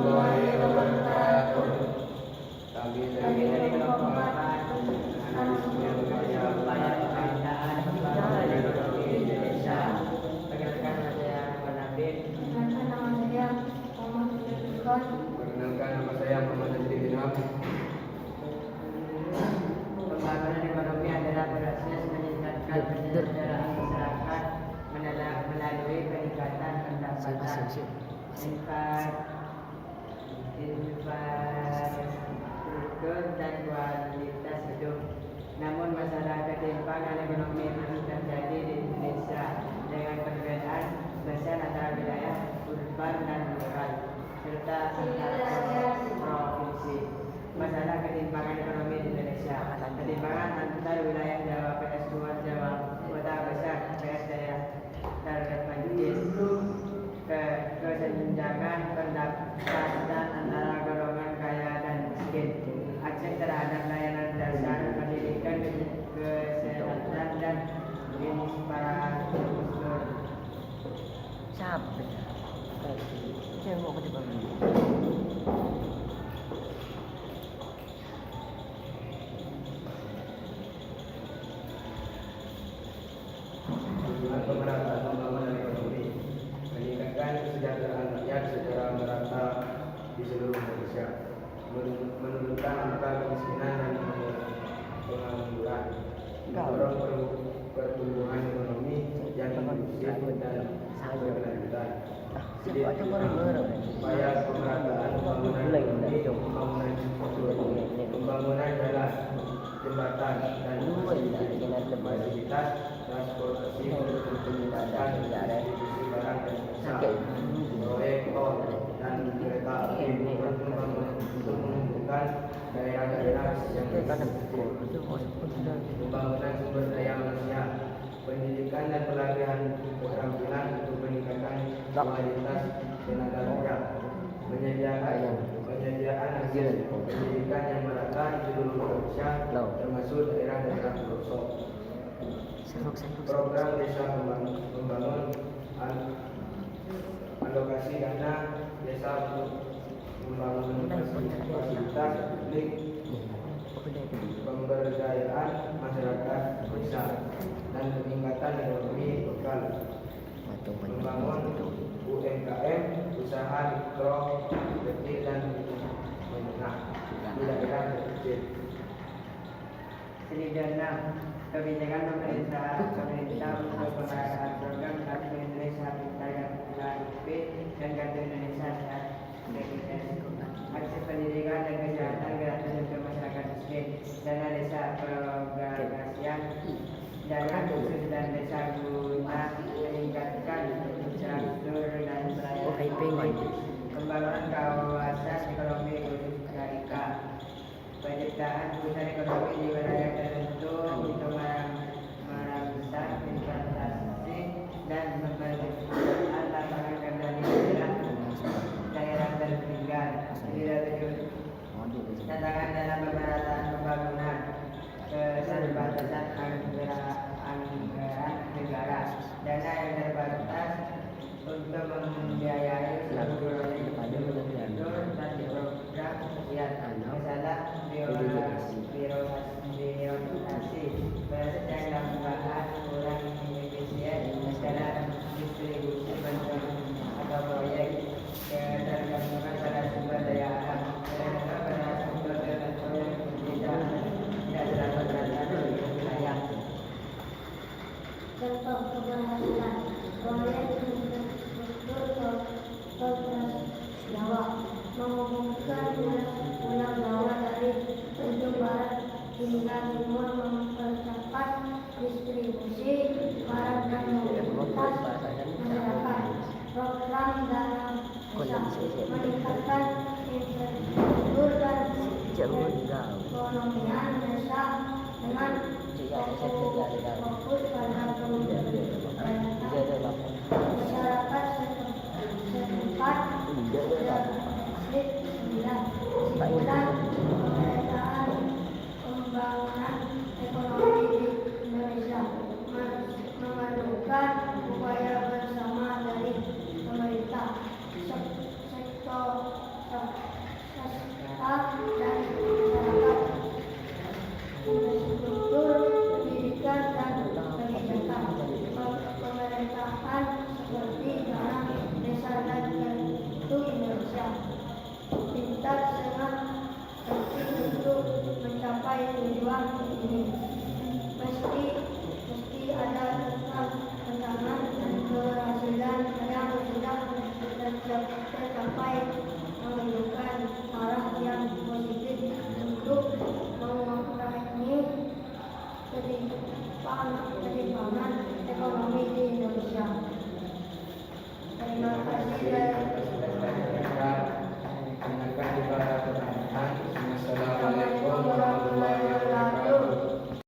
warahmatullahi wabarakatuh. Kami dari kelompok 4 Indonesia. Perkenalkan saya Nabil. Perkenalkan nama saya Muhammad Nazri bin Wahab. Pembangunan ekonomi adalah proses meningkatkan kesejahteraan masyarakat melalui peningkatan pendapatan, infrastruktur dan kualitas hidup. Namun masalah ketimpangan ekonomi terus terjadi di Indonesia dengan perbedaan besar antara wilayah urban dan rural serta antar provinsi. Masalah ketimpangan ekonomi di Indonesia. Ketimpangan antar wilayah Jawa PS 2 Jawa kota besar PS daerah terpencil, kesenjangan pendapatan antara golongan kaya dan miskin, akses terhadap layanan dasar pendidikan, kesehatan dan infrastruktur. Sampai saya mau ke depan. Tujuan pemerataan pembangunan ekonomi meningkatkan kesejahteraan rakyat secara merata di seluruh Indonesia, menurunkan angka kemiskinan dan pengangguran, mendorong pertumbuhan ekonomi yang inklusif dan berkelanjutan. Upaya pemerataan pembangunan ekonomi, pembangunan jalan, jembatan dan fasilitas transportasi untuk meningkatkan distribusi barang dan jasa, proyek tol dan kereta api untuk menghubungkan daerah-daerah yang terpencil, pembangunan sumber daya manusia, pendidikan dan pelatihan keterampilan untuk meningkatkan kualitas tenaga kerja, penyediaan akses pendidikan yang merata di seluruh Indonesia termasuk daerah-daerah pelosok. Program desa pembangun alokasi dana desa untuk pembangunan fasilitas publik, pemberdayaan masyarakat desa dan peningkatan ekonomi lokal, membangun UMKM, usaha mikro, kecil dan menengah di daerah terpencil. Selidana kebijakan pemerintah untuk pengadaan program Kartu Indonesia Pintar KIP dan Kartu Indonesia Sehat akses pendidikan dan kesehatan gratis untuk masyarakat miskin, dana desa perorganisasian, dana khusus dan desa guna meningkatkan infrastruktur dan pelayanan, pembangunan kawasan ekonomi khusus KIK, penciptaan pusat ekonomi di wilayah tertentu untuk merangsang investasi dan penciptaan lapangan kerja di daerah tertinggal. Tantangan dalam pemerataan pembangunan, keterbatasan anggaran negara, dana yang terbatas untuk membiayai seluruh proyek dan program sosial, masalah birokrasi, proses yang lambat, kurang efisien dalam distribusi bantuan atau proyek, ketergantungan pada sumber daya alam, tergantung pada sumber daya proyek tidak dapat berada di wilayah. Contoh keberhasilan proyek infrastruktur tol Jawa menghubungkan Pulau Jawa dari ujung barat hingga timur, mempercepat distribusi barang dan mobilitas masyarakat. Program dalam desa meningkatkan infrastruktur dan perekonomian desa dengan fokus pada pemberdayaan masyarakat setempat dan pemerataan pembangunan ekonomi di Indonesia, memerlukan upaya bersama dari pemerintah, sektor Wabarakatuh.